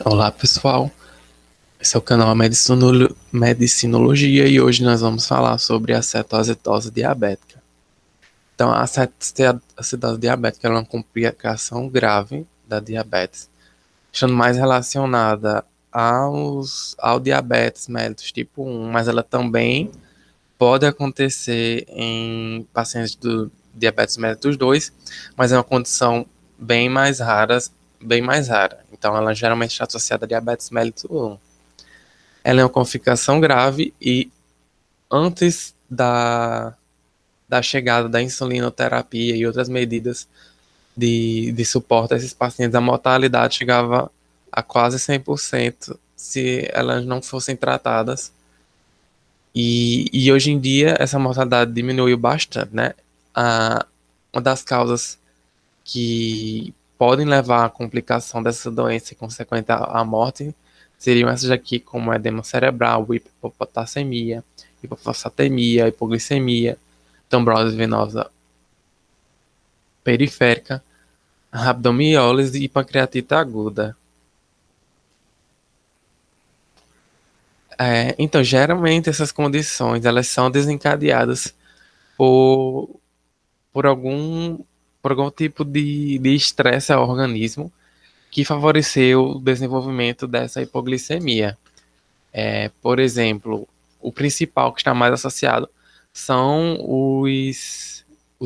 Olá pessoal, esse é o canal Medicinologia e hoje nós vamos falar sobre a cetoacidose diabética. Então, a cetoacidose diabética é uma complicação grave da diabetes, estando mais relacionada ao diabetes mellitus tipo 1, mas ela também pode acontecer em pacientes do diabetes mellitus 2, mas é uma condição bem mais rara. Então, ela geralmente está associada a diabetes mellitus 1. Ela é uma complicação grave e antes da chegada da insulinoterapia e outras medidas de suporte a esses pacientes, a mortalidade chegava a quase 100% se elas não fossem tratadas. E hoje em dia essa mortalidade diminuiu bastante, né? A, uma das causas que podem levar à complicação dessa doença e consequente à morte seriam essas aqui, como edema cerebral, hipopotassemia, hipofosfatemia, hipoglicemia, trombose venosa periférica, rabdomiólise e pancreatite aguda. Então, geralmente essas condições elas são desencadeadas por, por algum, por algum tipo de estresse ao organismo que favoreceu o desenvolvimento dessa hipoglicemia. Por exemplo, o principal que está mais associado são os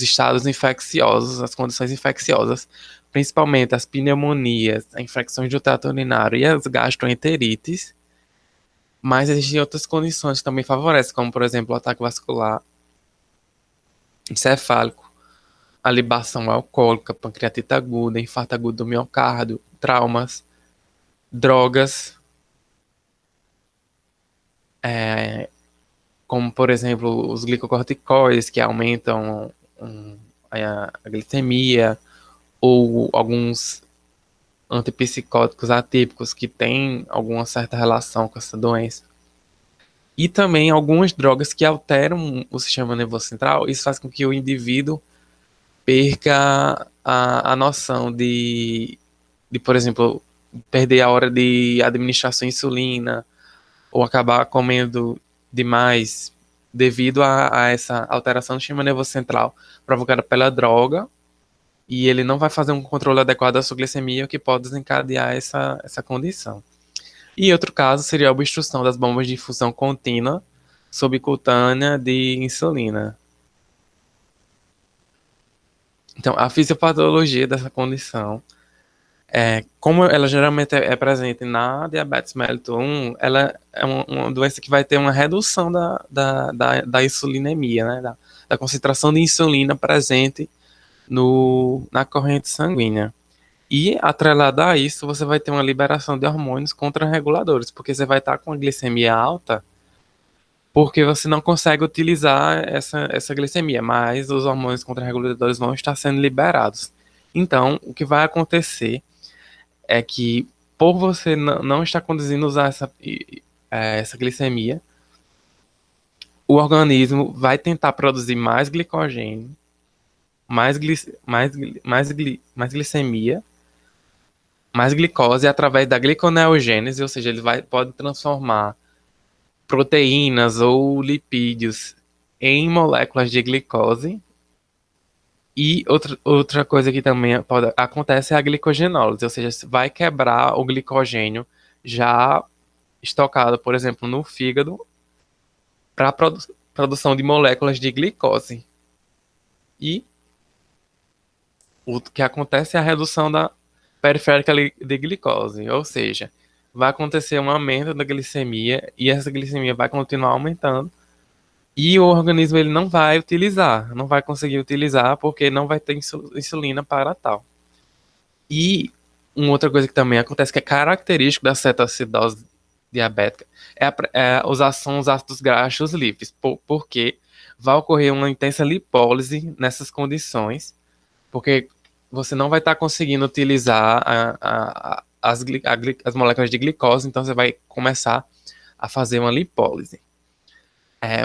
estados infecciosos, as condições infecciosas, principalmente as pneumonias, as infecções do trato urinário e as gastroenterites, mas existem outras condições que também favorecem, como por exemplo o ataque vascular encefálico, a libação alcoólica, pancreatite aguda, infarto agudo do miocárdio, traumas, drogas, é, como por exemplo os glicocorticoides que aumentam a glicemia, ou alguns antipsicóticos atípicos que têm alguma certa relação com essa doença. E também algumas drogas que alteram o sistema nervoso central. Isso faz com que o indivíduo perca a noção por exemplo, perder a hora de administrar sua insulina, ou acabar comendo demais devido a essa alteração do sistema nervoso central provocada pela droga, e ele não vai fazer um controle adequado da sua glicemia, o que pode desencadear essa condição. E outro caso seria a obstrução das bombas de infusão contínua subcutânea de insulina. Então, a fisiopatologia dessa condição como ela geralmente é presente na diabetes mellitus 1, ela é uma doença que vai ter uma redução da insulinemia, né? Da concentração de insulina presente na corrente sanguínea. E, atrelado a isso, você vai ter uma liberação de hormônios contrarreguladores, porque você vai estar com a glicemia alta, porque você não consegue utilizar essa glicemia, mas os hormônios contrarreguladores vão estar sendo liberados. Então, o que vai acontecer é que por você não estar conduzindo a usar essa glicemia, o organismo vai tentar produzir mais glicogênio, mais glicemia, mais glicose através da gliconeogênese, ou seja, pode transformar proteínas ou lipídios em moléculas de glicose. E outra coisa que também acontece é a glicogenólise, ou seja, vai quebrar o glicogênio já estocado, por exemplo, no fígado, para a produção de moléculas de glicose. E o que acontece é a redução da periférica de glicose, ou seja, vai acontecer um aumento da glicemia e essa glicemia vai continuar aumentando e o organismo ele não vai conseguir utilizar porque não vai ter insulina para tal. E uma outra coisa que também acontece, que é característico da cetoacidose diabética, são os ácidos graxos livres, porque vai ocorrer uma intensa lipólise nessas condições, porque você não vai estar conseguindo utilizar as moléculas de glicose, então você vai começar a fazer uma lipólise. É,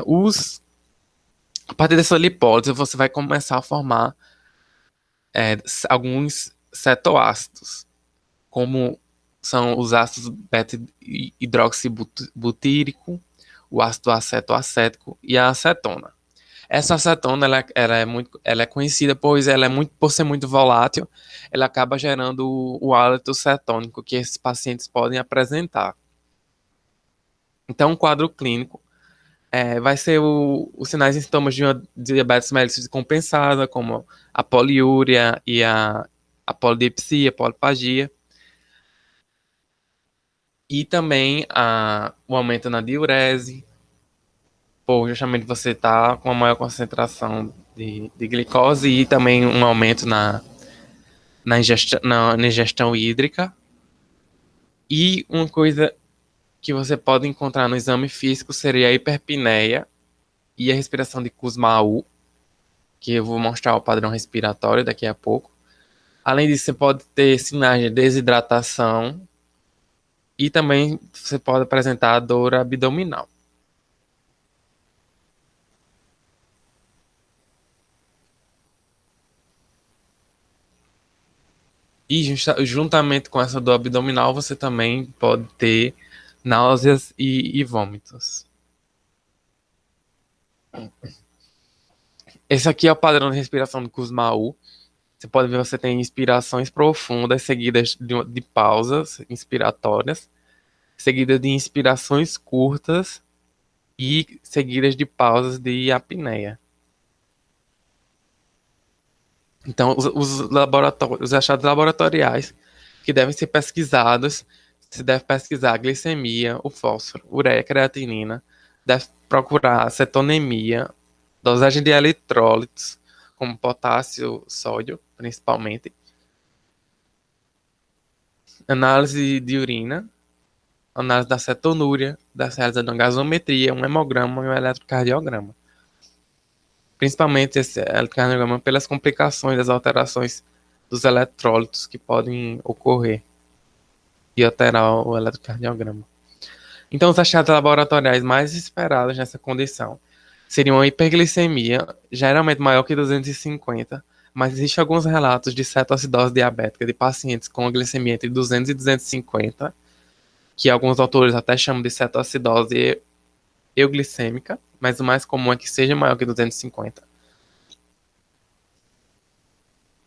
a partir dessa lipólise, você vai começar a formar alguns cetoácidos, como são os ácidos beta-hidroxibutírico, o ácido acetoacético e a acetona. Essa acetona ela é conhecida pois ela é muito por ser muito volátil, ela acaba gerando o hálito cetônico que esses pacientes podem apresentar. Então, o quadro clínico vai ser os sinais e sintomas de uma diabetes mellitus compensada, como a poliúria e a polidipsia, a polipagia, e também o aumento na diurese, por justamente você estar com uma maior concentração de glicose e também um aumento na ingestão hídrica. E uma coisa que você pode encontrar no exame físico seria a hiperpneia e a respiração de Kussmaul, que eu vou mostrar o padrão respiratório daqui a pouco. Além disso, você pode ter sinais de desidratação e também você pode apresentar dor abdominal. E juntamente com essa dor abdominal, você também pode ter náuseas e vômitos. Esse aqui é o padrão de respiração do Kussmaul. Você pode ver, você tem inspirações profundas, seguidas de pausas inspiratórias, seguidas de inspirações curtas e seguidas de pausas de apneia. Então, os achados laboratoriais que devem ser pesquisados, se deve pesquisar a glicemia, o fósforo, ureia, creatinina, deve procurar cetonemia, dosagem de eletrólitos, como potássio, sódio, principalmente, análise de urina, análise da cetonúria, da realizada uma gasometria, um hemograma e um eletrocardiograma. Principalmente esse eletrocardiograma pelas complicações das alterações dos eletrólitos que podem ocorrer e alterar o eletrocardiograma. Então, os achados laboratoriais mais esperados nessa condição seriam a hiperglicemia, geralmente maior que 250, mas existem alguns relatos de cetoacidose diabética de pacientes com a glicemia entre 200 e 250, que alguns autores até chamam de cetoacidose euglicêmica, mas o mais comum é que seja maior que 250.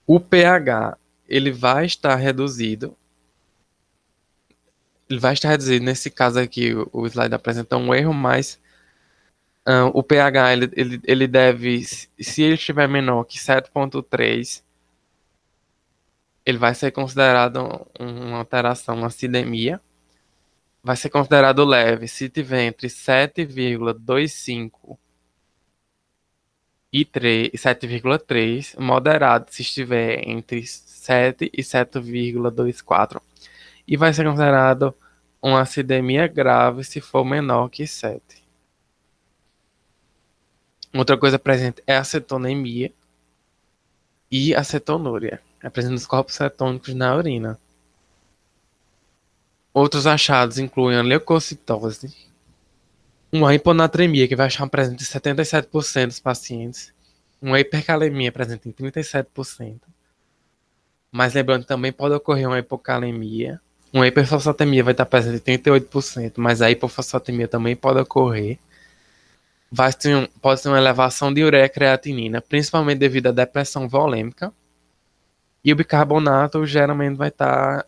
O pH, ele vai estar reduzido. Nesse caso aqui, o slide apresenta um erro, mas o pH, ele deve, se ele estiver menor que 7,3, ele vai ser considerado uma alteração, uma acidemia. Vai ser considerado leve se tiver entre 7,25 e 7,3, moderado se estiver entre 7 e 7,24, e vai ser considerado uma acidemia grave se for menor que 7. Outra coisa presente é a cetonemia e a cetonúria, apresentando os corpos cetônicos na urina. Outros achados incluem a leucocitose, uma hiponatremia, que vai estar presente em 77% dos pacientes, uma hipercalemia presente em 37%, mas lembrando que também pode ocorrer uma hipocalemia, uma hiperfosfatemia vai estar presente em 38%, mas a hipofosfatemia também pode ocorrer. Pode ter uma elevação de ureia e creatinina, principalmente devido à depressão volêmica, e o bicarbonato geralmente vai estar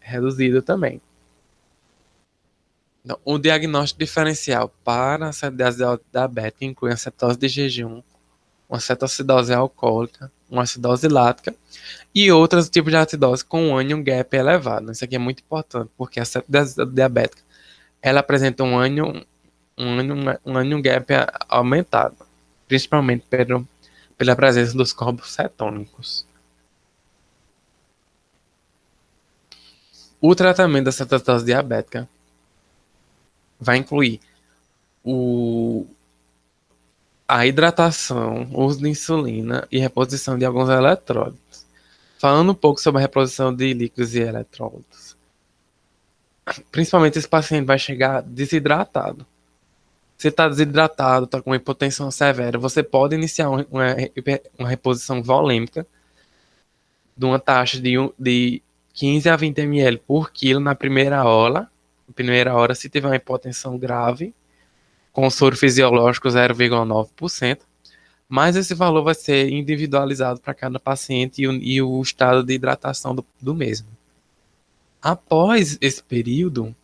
reduzido também. Então, o diagnóstico diferencial para a acidose diabética inclui a cetose de jejum, uma cetoacidose alcoólica, uma acidose lática e outros tipos de acidose com um anion gap elevado. Isso aqui é muito importante, porque a acidose diabética ela apresenta um anion gap aumentado, principalmente pela presença dos corpos cetônicos. O tratamento da cetose diabética vai incluir a hidratação, uso de insulina e reposição de alguns eletrólitos. Falando um pouco sobre a reposição de líquidos e eletrólitos. Principalmente esse paciente vai chegar desidratado. Se está desidratado, está com hipotensão severa, você pode iniciar uma reposição volêmica de uma taxa de 15 a 20 ml por quilo na primeira hora. Na primeira hora, se tiver uma hipotensão grave, com soro fisiológico 0,9%. Mas esse valor vai ser individualizado para cada paciente e o estado de hidratação do mesmo. Após esse período,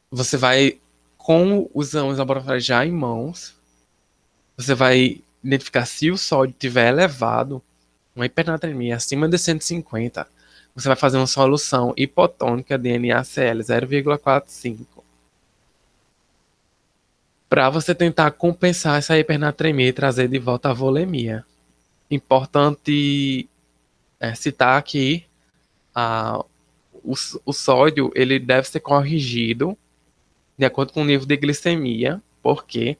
você vai, com os exames laboratoriais já em mãos, você vai identificar se o sódio estiver elevado, uma hipernatremia acima de 150, você vai fazer uma solução hipotônica de NaCl 0,45 para você tentar compensar essa hipernatremia e trazer de volta a volemia. Importante citar aqui a, o sódio ele deve ser corrigido de acordo com o nível de glicemia, porque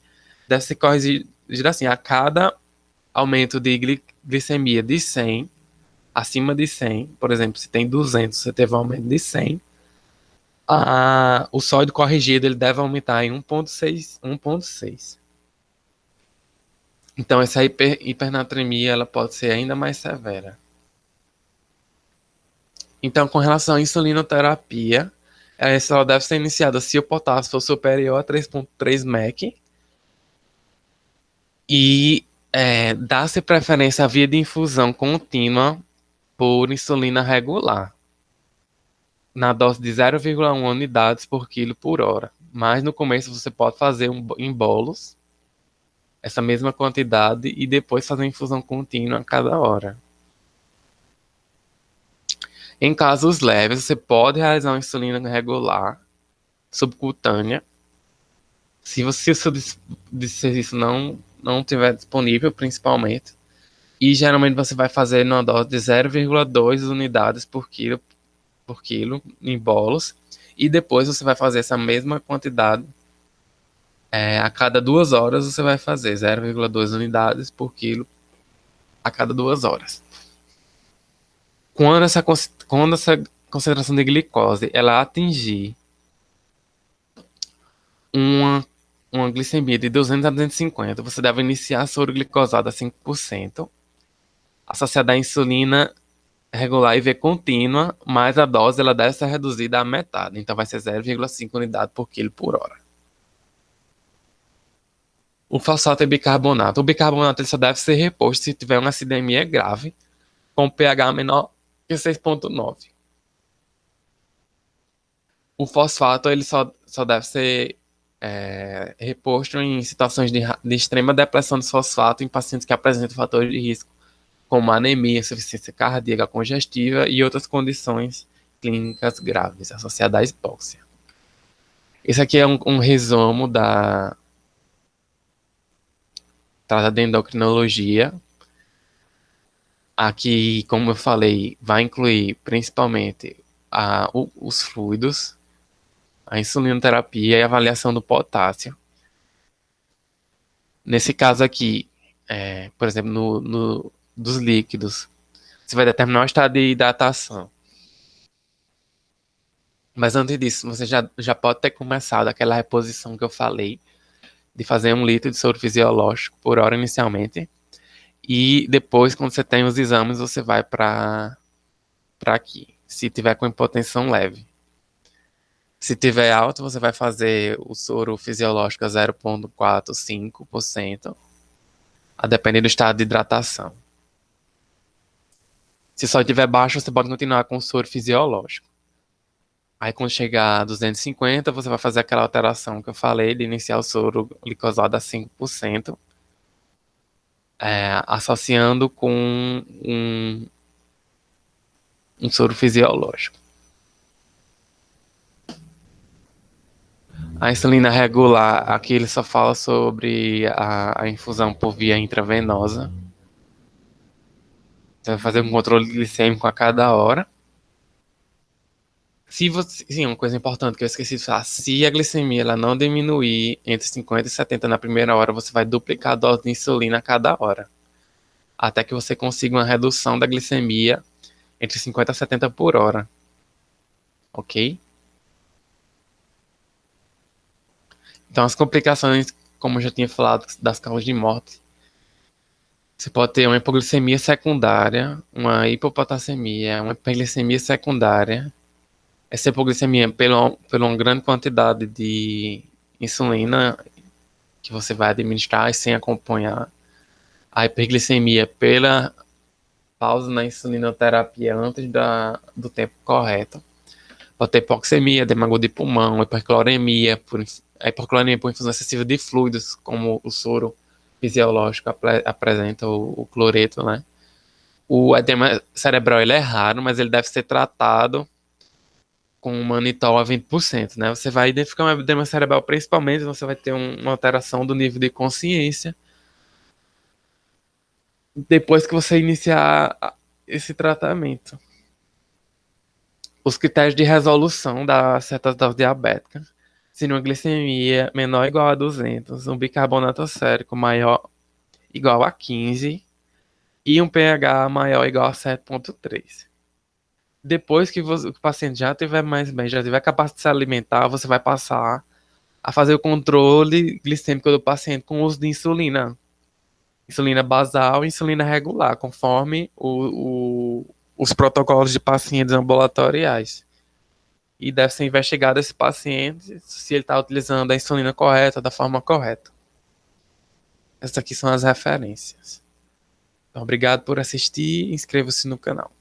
deve ser corrigido assim, a cada aumento de glicemia de 100, acima de 100, por exemplo, se tem 200, você teve um aumento de 100, o sódio corrigido ele deve aumentar em 1,6. 1,6. Então, essa hipernatremia ela pode ser ainda mais severa. Então, com relação à insulinoterapia, ela deve ser iniciada se o potássio for superior a 3,3 mEq e dá-se preferência à via de infusão contínua por insulina regular, na dose de 0,1 unidades por quilo por hora. Mas no começo você pode fazer em bolos essa mesma quantidade e depois fazer infusão contínua a cada hora. Em casos leves, você pode realizar uma insulina regular subcutânea. Se o serviço não tiver disponível, principalmente. E geralmente você vai fazer numa dose de 0,2 unidades por quilo em bolos. E depois você vai fazer essa mesma quantidade. A cada 2 horas você vai fazer 0,2 unidades por quilo a cada 2 horas. Quando essa concentração de glicose ela atingir uma glicemia de 200 a 250, você deve iniciar a soro glicosada a 5%, associada à insulina regular IV contínua, mas a dose ela deve ser reduzida à metade, então vai ser 0,5 unidade por quilo por hora. O fosfato e bicarbonato. O bicarbonato ele só deve ser reposto se tiver uma acidemia grave, com pH menor que 6,9. O fosfato ele só deve ser reposto em situações de extrema depressão de fosfato em pacientes que apresentam fatores de risco, como anemia, insuficiência cardíaca congestiva e outras condições clínicas graves associadas à hipóxia. Esse aqui é um resumo da trata de endocrinologia. Aqui, como eu falei, vai incluir principalmente os fluidos, a insulinoterapia e a avaliação do potássio. Nesse caso aqui, por exemplo, dos líquidos, você vai determinar o estado de hidratação. Mas antes disso, você já pode ter começado aquela reposição que eu falei, de fazer 1 litro de soro fisiológico por hora inicialmente. E depois, quando você tem os exames, você vai para aqui, se tiver com hipotensão leve. Se tiver alto, você vai fazer o soro fisiológico a 0,45%, a depender do estado de hidratação. Se só tiver baixo, você pode continuar com o soro fisiológico. Aí quando chegar a 250, você vai fazer aquela alteração que eu falei, de iniciar o soro glicosado a 5%, associando com um soro fisiológico. A insulina regular, aqui ele só fala sobre a infusão por via intravenosa. Você vai fazer um controle glicêmico a cada hora. Sim, uma coisa importante que eu esqueci de falar, se a glicemia ela não diminuir entre 50 e 70 na primeira hora, você vai duplicar a dose de insulina a cada hora, até que você consiga uma redução da glicemia entre 50 e 70 por hora. Ok? Então, as complicações, como eu já tinha falado, das causas de morte, Você pode ter uma hipoglicemia secundária, uma hipopotassemia, uma hiperglicemia secundária. Essa hipoglicemia pela uma grande quantidade de insulina que você vai administrar e sem acompanhar. A hiperglicemia pela pausa na insulinoterapia antes do tempo correto. Pode ter hipoxemia, demagogia de pulmão, a hipercloremia por infusão excessiva de fluidos, como o soro fisiológico apresenta o cloreto, né? O edema cerebral ele é raro, mas ele deve ser tratado com um mannitol a 20%, né? Você vai identificar um edema cerebral principalmente, você vai ter uma alteração do nível de consciência depois que você iniciar esse tratamento. Os critérios de resolução da cetose diabética: se uma glicemia menor ou igual a 200, um bicarbonato sérico maior ou igual a 15 e um pH maior ou igual a 7,3. Depois que o paciente já estiver mais bem, já tiver capacidade de se alimentar, você vai passar a fazer o controle glicêmico do paciente com o uso de insulina. Insulina basal e insulina regular, conforme os protocolos de pacientes ambulatoriais. E deve ser investigado esse paciente se ele está utilizando a insulina correta, da forma correta. Essas aqui são as referências. Então, obrigado por assistir e inscreva-se no canal.